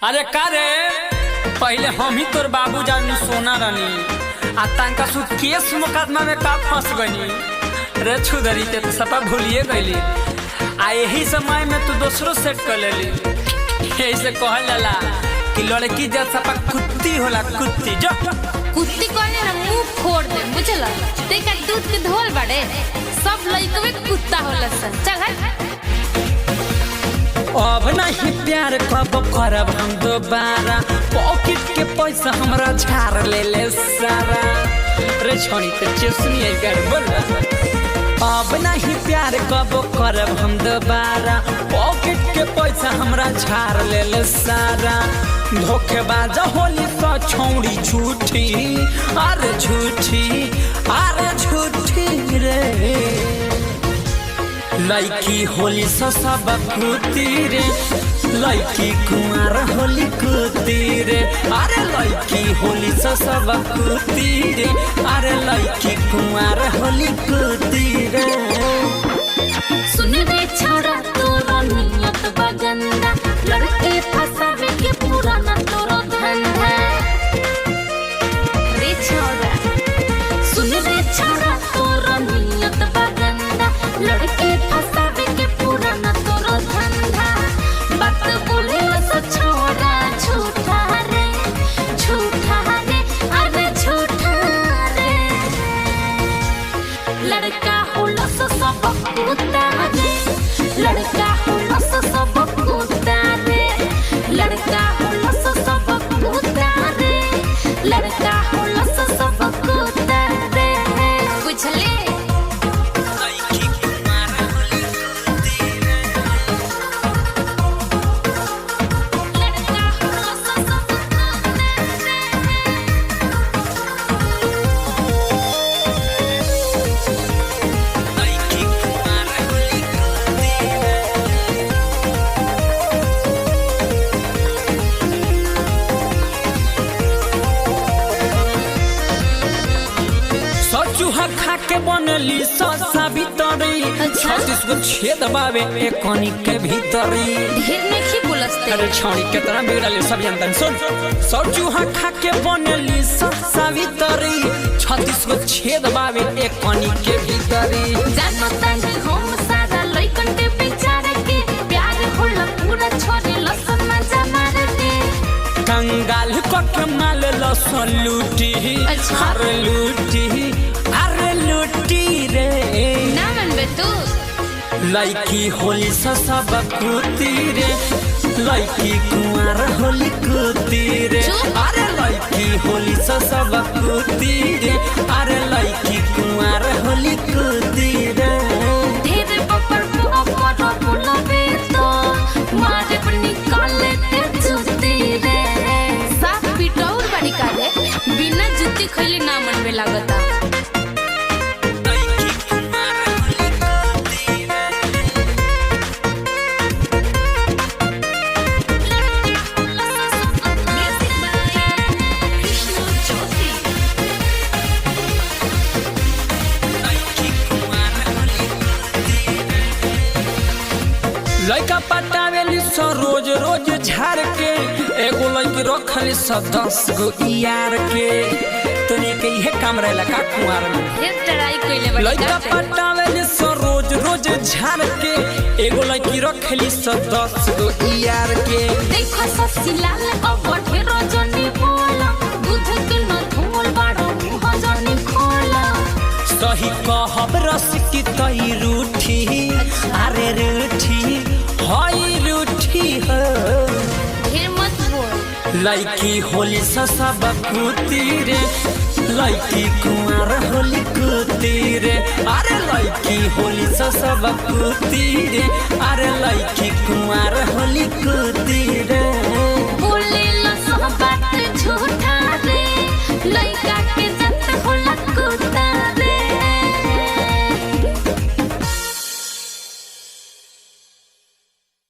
अरे का रे पहले हम ही तोर बाबू जान सोना रानी आ तंका सुध केस मुकदमा में का फंस गनी रे छुदरी ते तो सपा भूलिए गईली आ यही समय में तू दूसरो सेट कर लेली। ऐसे कहल जाला कि लड़की जब सपा कुत्ती होला कुत्ती जो कुत्ती कहले ना मुंह फोड़ दे बुझला देखा दूध के धोल बड़े सब लइकवे कुत्ता होला सन चल हट। अब नहीं प्यार कब करब हम दोबारा पॉकेट के पैसा हमरा झाड़ ले ले सारा रे छोड़ी ते चुसनी कर बोल। अब नहीं प्यार कब करब हम दोबारा पॉकेट के पैसा हमरा झाड़ ले ले सारा धोखेबाज होली तो छौड़ी झूठी अरे झूठी रे लड़की होली सब कुत्ती रे लड़की कुमार होली कुत्ती रे अरे लड़की होली सब कुत्ती रे अरे लड़की कुमार होली कुत्ती रे। सुन रे छोरा तोरा नियत बगंदा लड़के फसावे के पूरा ना तोरो धंधा रे छोरा सुन रे छोरा तोरा नियत बगंदा लड़के फसावे के पूरा ना तोरो धंधा बात बोले सो छोरा झूठा रे अरे झूठा रे लड़का होला सो सब कुत्ता रे लड़का होला सो सब कुत्ता रे लड़का होला सो सब कुत्ता रे लड़का होला सो सब कुत्ता रे बुझले। चूहा खा के बनली ससा भीतरी 36 गो छेद बावे एक कनी के भीतरी ढेर नहीं बोलस्ते अरे छोड़ी केतना बिगड़ले सब जानतन सुन सब चूहा खा के बनली ससा भीतरी 36 गो छेद बावे एक कनी के भीतरी जानो तानी हम सारा लइकन के बेचारे के प्यार होला पूरा छोरे लसन मजा मार दे कंगाल को के माल लसन लूटी अरे लूटी रे ना मन बे तू लड़की होली सब कुत्ती रे लड़की कुमार होली कुत्ती रे अरे लड़की होली सब कुत्ती रे अरे लड़की कुमार होली कुत्ती रे। तेरे पपर पपर बोलबे तो मारे पर निकाले ते जूती रे साफ पिटौर बड़ी काले बिना जूती खइले ना मन में लागता लड़का पटावेली सो रोज रोज झाड़ के एगो लड़की रखली सो 10 गो यार के तोनी के इहे काम रहेला का कुमार में ढेर टराई कइले बड़ी लड़का पटावेली सो रोज रोज झाड़ के एगो लड़की रखली सो 10 गो यार के देखो ससी लाल अब ढेर रजनी बोला दूध के न धोल बाड़ो मुंह जनी खोला सही कहब रस की तई रूठी अरे रूठी हाय रूठी हो ढेर मत बोल लड़की होली सब कुत्ती रे लड़की कुमार होली कुत्ती रे अरे लड़की होली सब कुत्ती रे अरे लड़की कुमार होली कुत्ती रे बोले ला सब